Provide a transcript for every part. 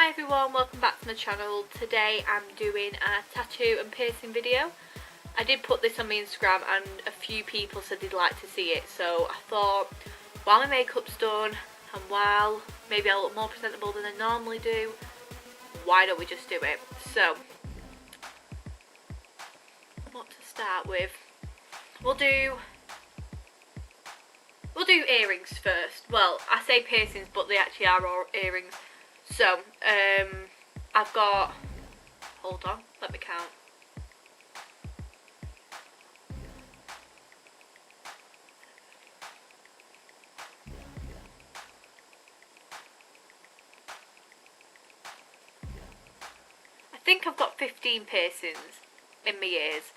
Hi everyone, welcome back to my channel. Today I'm doing a tattoo and piercing video. I did put this on my Instagram and a few people said they'd like to see it, so I thought while my makeup's done and while maybe I look more presentable than I normally do, why don't we just do it? So, what to start with? We'll do earrings first. Well, I say piercings, but they actually are all earrings. So, I've got, hold on, let me count. I think I've got 15 piercings in my ears.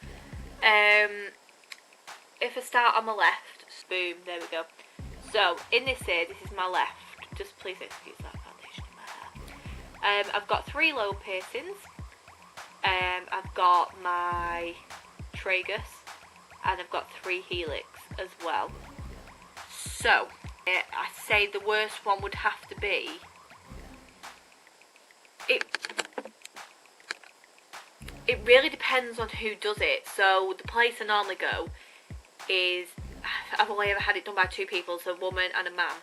If I start on my left, boom, there we go. So, in this ear, this is my left. Just please excuse that foundation in my hair. I've got 3 lobe piercings. I've got my tragus, and I've got 3 helix as well. So, I say the worst one would have to be. It really depends on who does it. So the place I normally go is, I've only ever had it done by 2 people, so a woman and a man.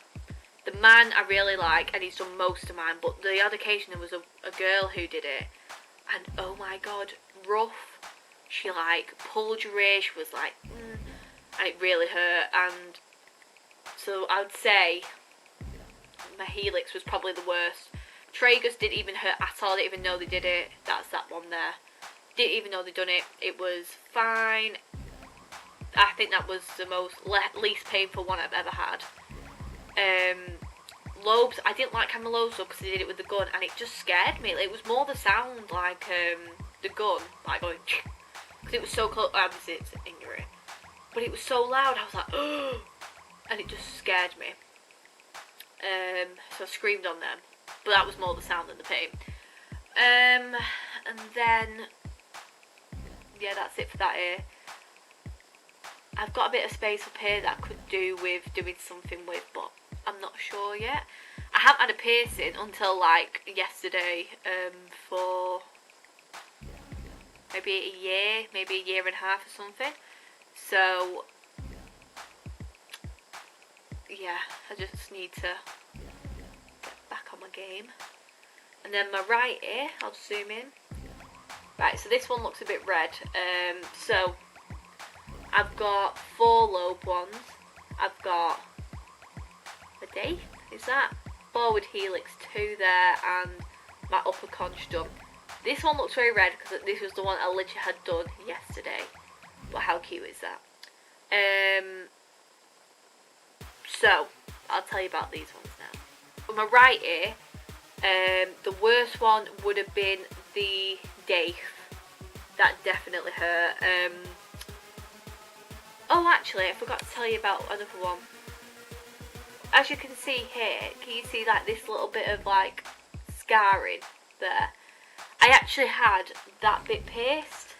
The man I really like, and he's done most of mine, but the odd occasion there was a girl who did it, and oh my god, rough. She like pulled your ear, she was like, and it really hurt. And so I would say my helix was probably the worst. Tragus didn't even hurt at all, didn't even know they did it. That's that one there. Didn't even know they'd done it. It was fine. I think that was the least painful one I've ever had. Lobes, I didn't like having the lobes up because I did it with the gun, and it just scared me. It was more the sound, like the gun, like going, because it was so close. Obviously, it's in your ear, but it was so loud. I was like, oh, and it just scared me. So I screamed on them, but that was more the sound than the pain. And then, yeah, that's it for that ear. I've got a bit of space up here that I could do with doing something with, but I'm not sure yet. I haven't had a piercing until like yesterday, for maybe a year, maybe a year and a half or something. So yeah, I just need to get back on my game. And then my right ear, I'll zoom in. Right, so this one looks a bit red. So I've got 4 lobe ones. I've got a day, is that? Forward helix 2 there, and my upper conch done. This one looks very red because this was the one I literally had done yesterday. But how cute is that? So I'll tell you about these ones now. For my right ear, the worst one would have been the Daith. That definitely hurt. Oh, actually, I forgot to tell you about another one. As you can see here, can you see like this little bit of like scarring there? I actually had that bit pierced.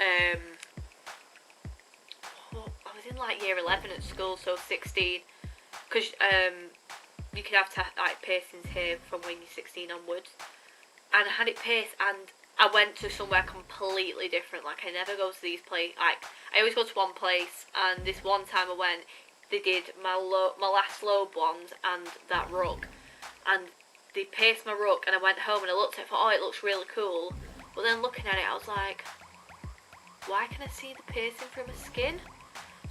I was in like year 11 at school, so 16. Because you can have like piercings here from when you're 16 onwards. And I had it pierced, and I went to somewhere completely different. Like, I never go to these places. Like, I always go to one place, and this one time I went, they did my last lobe ones and that rug, and they pierced my rug, and I went home and I looked at it and thought, oh, it looks really cool. But then looking at it, I was like, why can I see the piercing through my skin?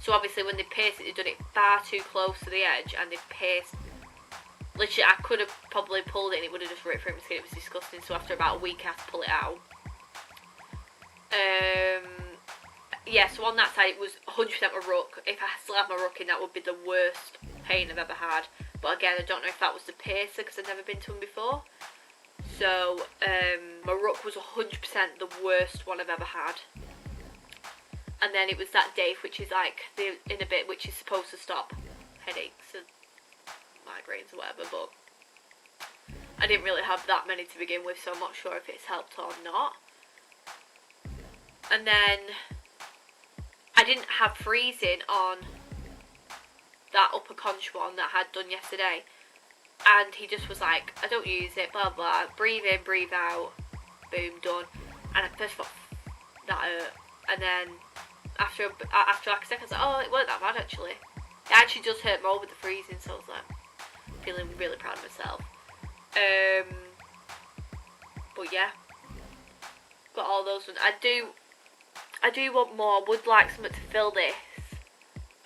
So obviously when they pierced it, they'd done it far too close to the edge, and they pierced. Literally, I could have probably pulled it and it would have just ripped through my skin. It was disgusting. So after about a week, I had to pull it out. Yeah, so on that side, it was 100% my ruck. If I still had my ruck in, that would be the worst pain I've ever had. But again, I don't know if that was the piercer because I've never been to one before. So, my ruck was 100% the worst one I've ever had. And then it was that Daith, which is like the inner bit, which is supposed to stop headaches and migraines or whatever, but I didn't really have that many to begin with, so I'm not sure if it's helped or not. And then I didn't have freezing on that upper conch one that I had done yesterday, and he just was like, I don't use it, blah blah, breathe in, breathe out, boom, done. And at first I thought, that hurt, and then after like a second I was like, oh, it wasn't that bad actually. It actually does hurt more with the freezing, so I was like, feeling really proud of myself. But yeah, got all those ones. I do want more. I would like something to fill this.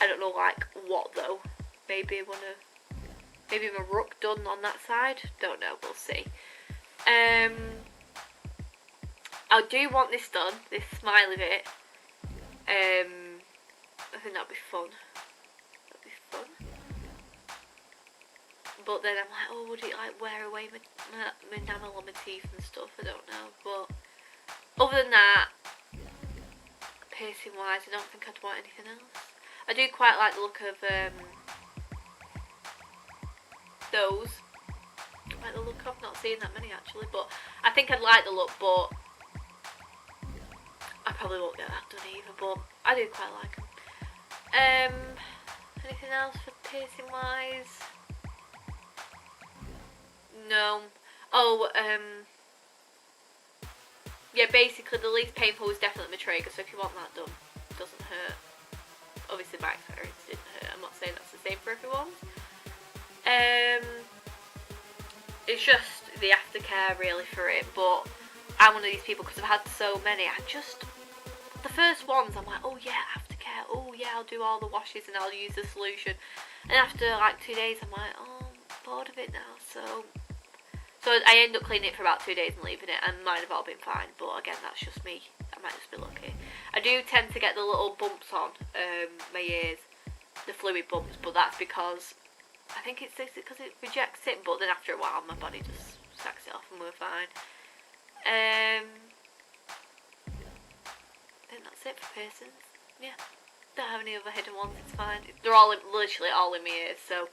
I don't know like what though. Maybe my rook done on that side. Don't know, we'll see. I do want this done, this smiley bit. I think that'd be fun. But then I'm like, oh, would it like wear away my enamel on my teeth and stuff? I don't know. But other than that, piercing wise, I don't think I'd want anything else. I do quite like the look of those. Like the look of, not seeing that many actually, but I think I'd like the look, but I probably won't get that done either, but I do quite like them. Anything else for piercing wise? No. Oh, yeah, basically the least painful was definitely my trachea, so if you want that done, it doesn't hurt. Obviously my experience didn't hurt, I'm not saying that's the same for everyone. It's just the aftercare really for it, but I'm one of these people, because I've had so many, the first ones I'm like, oh yeah, aftercare, oh yeah, I'll do all the washes and I'll use the solution, and after like 2 days I'm like, oh, I'm bored of it now, so I end up cleaning it for about 2 days and leaving it, and mine have all been fine, but again, that's just me. I might just be lucky. I do tend to get the little bumps on my ears, the fluid bumps, but that's because I think it's because it rejects it, but then after a while my body just sacks it off and we're fine. I think that's it for piercings. Yeah, don't have any other hidden ones, it's fine. They're all literally all in my ears, so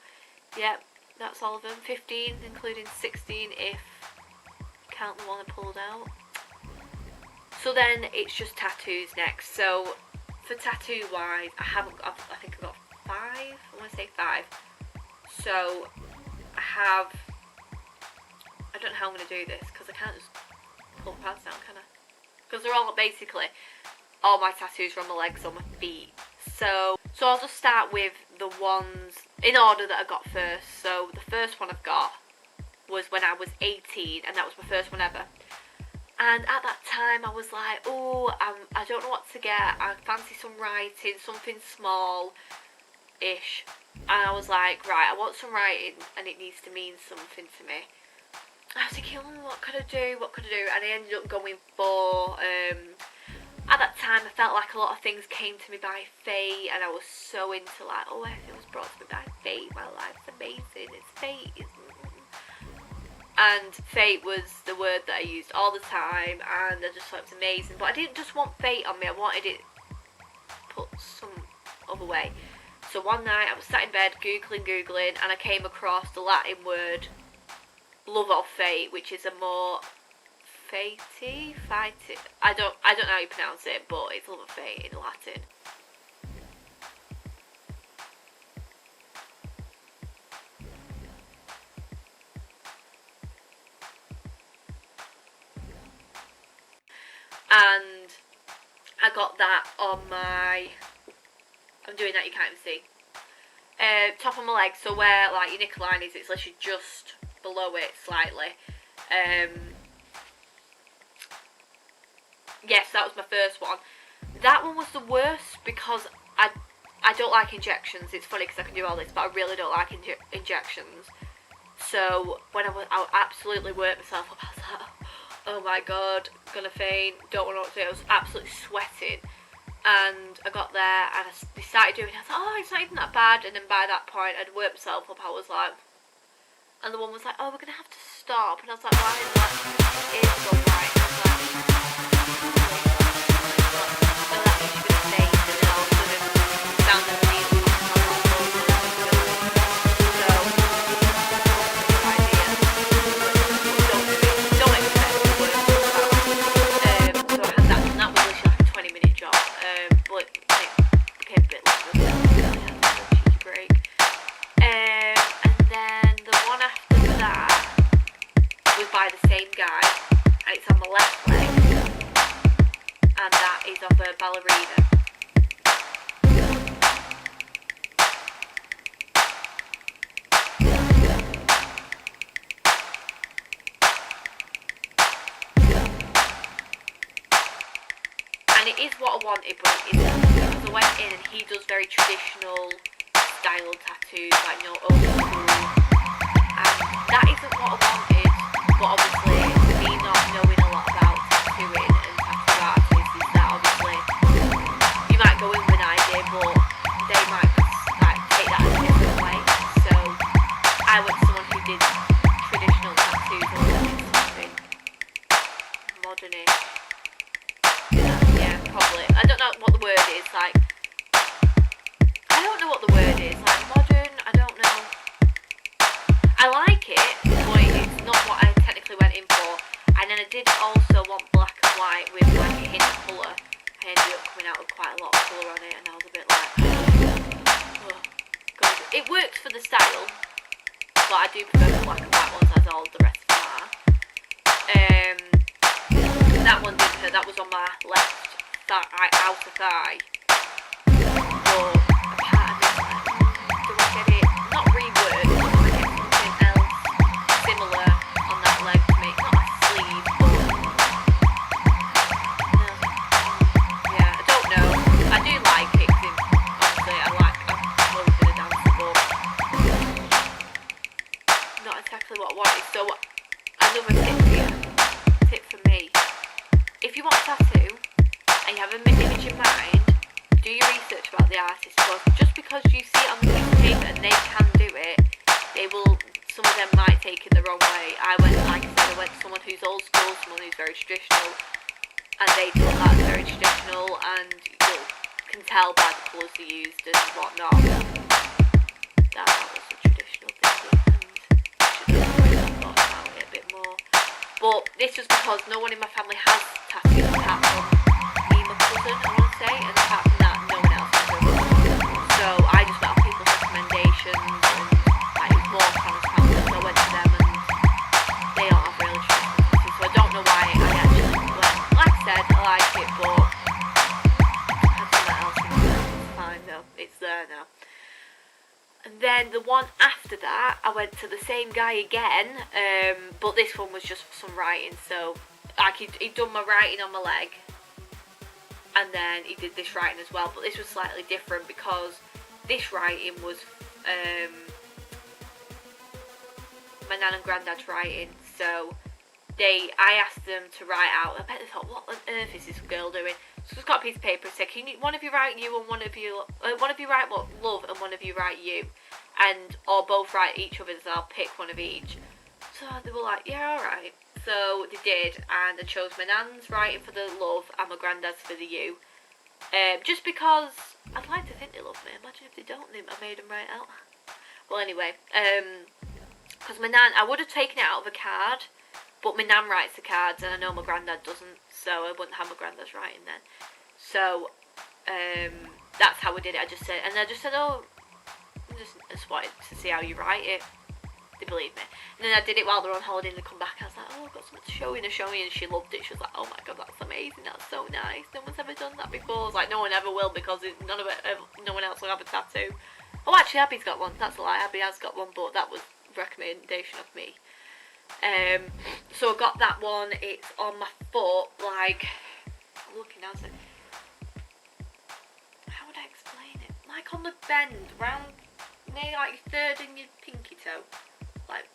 yeah. That's all of them. 15, including 16 if count the one I pulled out. So then it's just tattoos next. So for tattoo wise, I think I've got 5. I want to say 5. So I don't know how I'm going to do this, because I can't just pull the pads down, can I? Because they're all basically, all my tattoos are on my legs or my feet. So I'll just start with the ones in order that I got first. So the first one I've got was when I was 18, and that was my first one ever. And at that time I was like, oh, I don't know what to get. I fancy some writing, something small-ish. And I was like, right, I want some writing and it needs to mean something to me. I was thinking, oh, what could I do? And I ended up going for, at that time I felt like a lot of things came to me by fate, and I was so into like, oh, everything was brought to me by fate, my life's amazing, it's fate. And fate was the word that I used all the time, and I just thought it was amazing. But I didn't just want fate on me, I wanted it put some other way. So one night I was sat in bed googling, and I came across the Latin word love or fate, which is a more fighty. I don't know how you pronounce it, but it's love or fate in Latin. And I got that on my, I'm doing that, you can't even see, top of my leg, so where like your nickel line is, it's literally just below it slightly. Yes, that was my first one. That one was the worst because I don't like injections. It's funny because I can do all this, but I really don't like injections. So when I absolutely worked myself up, I was like, oh my god, gonna faint, don't know what to do. I was absolutely sweating, and I got there and they started doing it. I was like, oh, it's not even that bad. And then by that point I'd worked myself up. I was like, and the one was like, oh, we're gonna have to stop. And I was like, why? And like, it is all right. And I was like, oh, that means you're gonna faint. And then all of a sudden sound of the needle comes on all over. So good idea. Don't expect the worst to happen. So I had that, and that was literally like a 20-minute job. But it became a bit longer than that. I had a cheeky break. by the same guy, and it's on my left leg, and that is of a ballerina. And it is what I wanted, but it isn't, because I went in and he does very traditional style tattoos, like, you know, old school, and that isn't what I wanted. But obviously, me not knowing a lot about tattooing and tattoo artists is that obviously you might go in with an idea, but they might like take that a different way. So I went to someone who did traditional tattoos and wanted something modernish. Yeah, probably. I don't know what the word is, like, I don't know what the word is, like modern, I don't know. I like it, but it's not what I technically went in for. And then I did also want black and white with like a hint of colour. I ended up coming out with quite a lot of colour on it, and I was a bit like, oh, God. It works for the style, but I do prefer the black and white ones, as all the rest of them are. That one didn't hurt, that was on my left outer thigh. But I can't remember, do I get it, not reworked, do I get something else similar on that leg to make, not a sleeve, but no, yeah, I don't know. I do like it, cause obviously I'm always been a dancer, but not exactly what I wanted. So another tip here, tip for me, if you want a tattoo and you have an image in mind, do your research about the artist, because just because you see it on the piece of paper and they can do it, they will, some of them might take it the wrong way. Like I said, I went to someone who's old school, someone who's very traditional, and they thought that's very traditional, and you can tell by the colours they used and whatnot that was a traditional thing, and I should have really thought about it a bit more. But this was because no one in my family has tattoos apart from me and my cousin, I want to say, and apart from that, no one else has them. So I just went on people's recommendations, and like, it was more common family, so I went to them, and they don't have really traditional tattoos, so I don't know why I actually went. Like I said, I like it, but I have something else in mind. It's fine though, it's there now. And then the one after that, I went to the same guy again, but this one was just for some writing. So, like, he'd done my writing on my leg, and then he did this writing as well. But this was slightly different because this writing was my nan and granddad's writing. So I asked them to write out. I bet they thought, what on earth is this girl doing? So it's got a piece of paper and said, can you, one of you write you and one of you write what love and one of you write you, and or both write each other's. I'll pick one of each. So they were like, yeah, all right. So they did, and I chose my nan's writing for the love and my granddad's for the you. Just because I'd like to think they love me. Imagine if they don't, I made them write out. Well, anyway, because my nan, I would have taken it out of a card, but my nan writes the cards, and I know my granddad doesn't, so I wouldn't have my granddad's writing then. So that's how we did it. I just said, oh, I just wanted to see how you write it. They believed me. And then I did it while they were on holiday, and they come back, and I was like, oh, I've got something to show you, and she loved it. She was like, oh my god, that's amazing, that's so nice. No one's ever done that before. I was like, no one ever will, because no one else will have a tattoo. Oh, actually, Abby's got one. That's a lie. Abby has got one, but that was a recommendation of me. So I got that one. It's on my foot, like, I'm looking at it. How would I explain it? Like on the bend, round near like your third and your pinky toe, like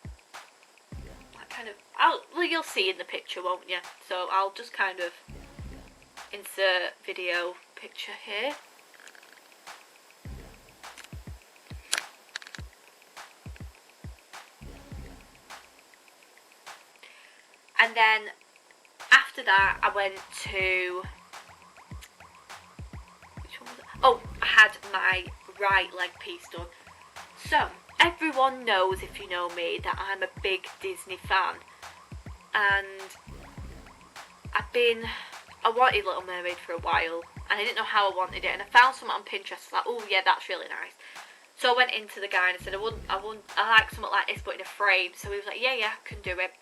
kind of. Well, you'll see in the picture, won't you? So I'll just kind of insert video picture here. And then after that, I went to, which one was it? Oh, I had my right leg piece done. So, everyone knows, if you know me, that I'm a big Disney fan. And I wanted Little Mermaid for a while, and I didn't know how I wanted it. And I found something on Pinterest, like, oh yeah, that's really nice. So I went into the guy and I said, I like something like this, but in a frame. So he was like, yeah, I can do it.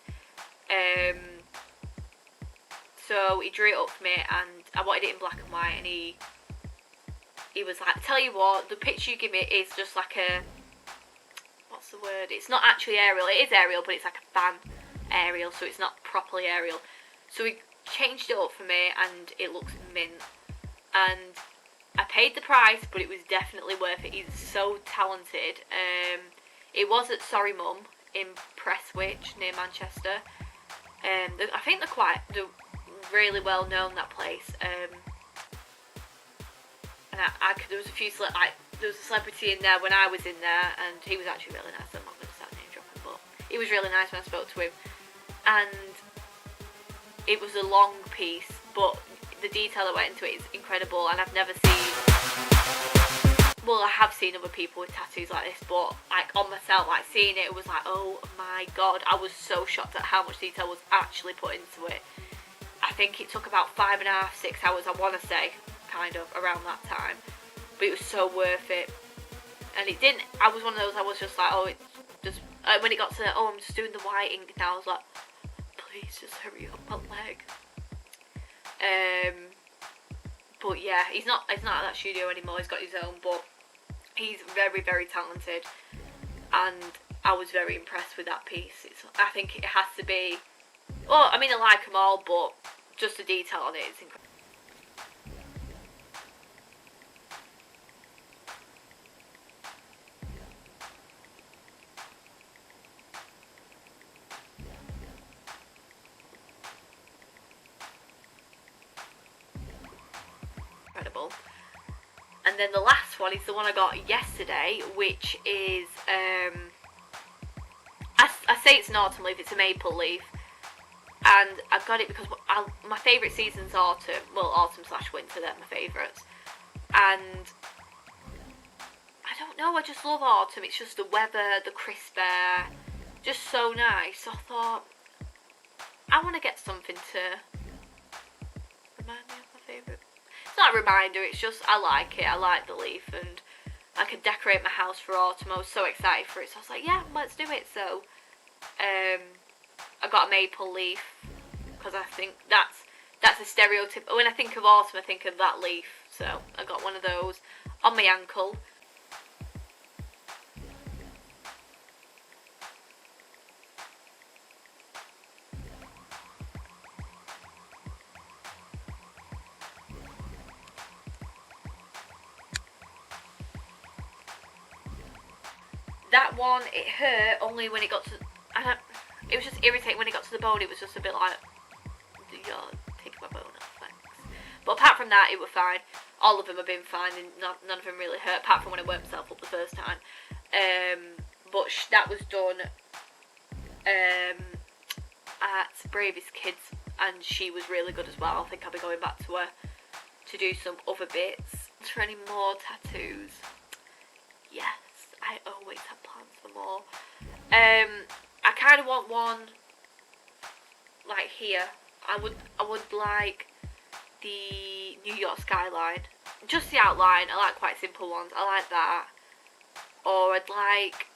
So he drew it up for me, and I wanted it in black and white, and he was like, tell you what, the picture you give me is just like a, what's the word, it's not actually aerial, it is aerial, but it's like a fan aerial, so it's not properly aerial. So he changed it up for me, and it looks mint, and I paid the price, but it was definitely worth it. He's so talented. It was at Sorry Mum in Prestwich near Manchester. I think they're really well known, that place. And there was there was a celebrity in there when I was in there, and he was actually really nice. I'm not going to start name dropping, but he was really nice when I spoke to him. And it was a long piece, but the detail that went into it is incredible, and I've never seen, well, I have seen other people with tattoos like this, but like on myself, like seeing it was like, oh my god, I was so shocked at how much detail was actually put into it. I think it took about 5.5, 6 hours, I want to say, kind of around that time, but it was so worth it. And it didn't, I was one of those, I was just like, oh, it's just, when it got to, oh, I'm just doing the white ink now, I was like, please just hurry up, my leg. But yeah, he's not at that studio anymore, he's got his own, but he's very, very talented, and I was very impressed with that piece. I think it has to be, well, I mean, I like them all, but just the detail on it is incredible. And then the last one is the one I got yesterday, which is, I say it's an autumn leaf, it's a maple leaf. And I got it because my favourite season's autumn, well, autumn/winter, they're my favourites. And I don't know, I just love autumn, it's just the weather, the crisp air, just so nice. So I thought, I want to get something to remind me of my favourite. It's not a reminder, it's just, I like it, I like the leaf, and I could decorate my house for autumn. I was so excited for it, so I was like, yeah, let's do it. So I got a maple leaf, because I think that's a stereotype. When I think of autumn, I think of that leaf, so I got one of those on my ankle. That one, it hurt only when it got to, it was just irritating when it got to the bone. It was just a bit like, you're taking my bone off, thanks. But apart from that, it was fine. All of them have been fine, and none of them really hurt, apart from when I worked myself up the first time. But that was done at Bravest Kids, and she was really good as well. I think I'll be going back to her to do some other bits. For any more tattoos? Yes. I always have plans for more. I kind of want one like here. I would like the New York skyline, just the outline. I like quite simple ones. I like that. Or I'd like,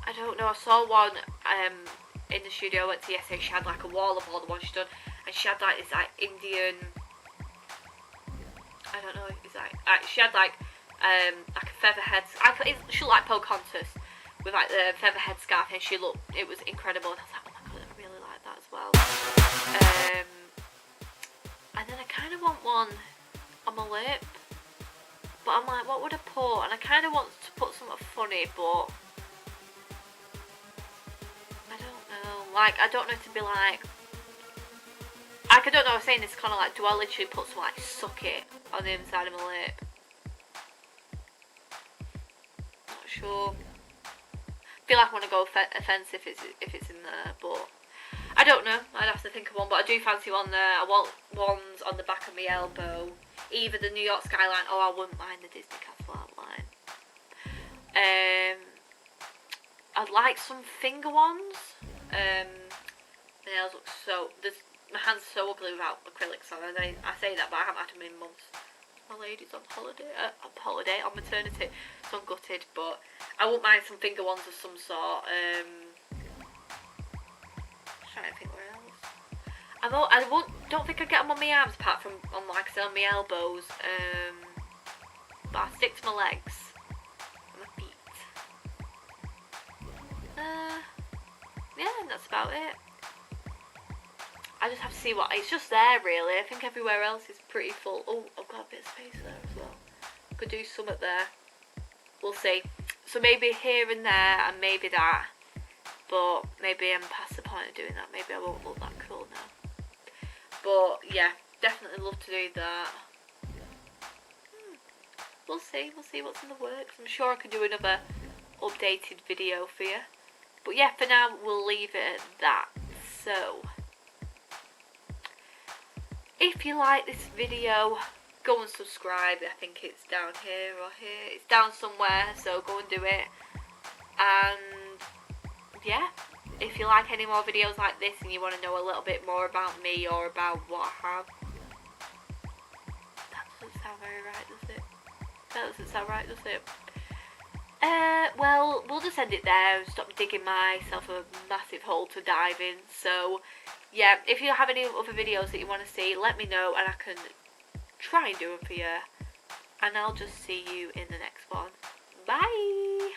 I don't know, I saw one in the studio I went to yesterday. She had like a wall of all the ones she'd done, and she had like this like Indian, I don't know, it's like she had like a feather head. She looked like Pocahontas with like the feather head scarf, and it was incredible. And I was like, oh my god, I really like that as well. And then I kind of want one on my lip, but I'm like, what would I put? And I kind of want to put something funny, but I don't know. Like, I don't know to be like I don't know. I was saying this kind of like, do I literally put some like suck it on the inside of my lip? Sure. I feel like I want to go offensive if it's in there, but I don't know. I'd have to think of one, but I do fancy one there. I want ones on the back of my elbow, either the New York skyline, or I wouldn't mind the Disney Castle outline. I'd like some finger ones. My nails look my hands are so ugly without acrylics on. I say that, but I haven't had them in months. My lady's on holiday, on maternity, so I'm gutted, but I wouldn't mind some finger ones of some sort. don't think I get them on my arms apart from on, like I said, on my elbows. But I stick to my legs and my feet. Yeah, and that's about it. I just have to see what, it's just there really. I think everywhere else is pretty full. Oh, I've got a bit of space there as well. Could do something there. We'll see. So maybe here and there and maybe that. But maybe I'm past the point of doing that. Maybe I won't look that cool now. But yeah, definitely love to do that. We'll see what's in the works. I'm sure I can do another updated video for you. But yeah, for now we'll leave it at that. So, if you like this video, go and subscribe. I think it's down here or here. It's down somewhere, so go and do it. And yeah, if you like any more videos like this and you want to know a little bit more about me or about what I have. That doesn't sound very right, does it? That doesn't sound right, does it? Well, we'll just end it there and stop digging myself a massive hole to dive in. So, yeah, if you have any other videos that you want to see, let me know and I can try and do them for you. And I'll just see you in the next one. Bye!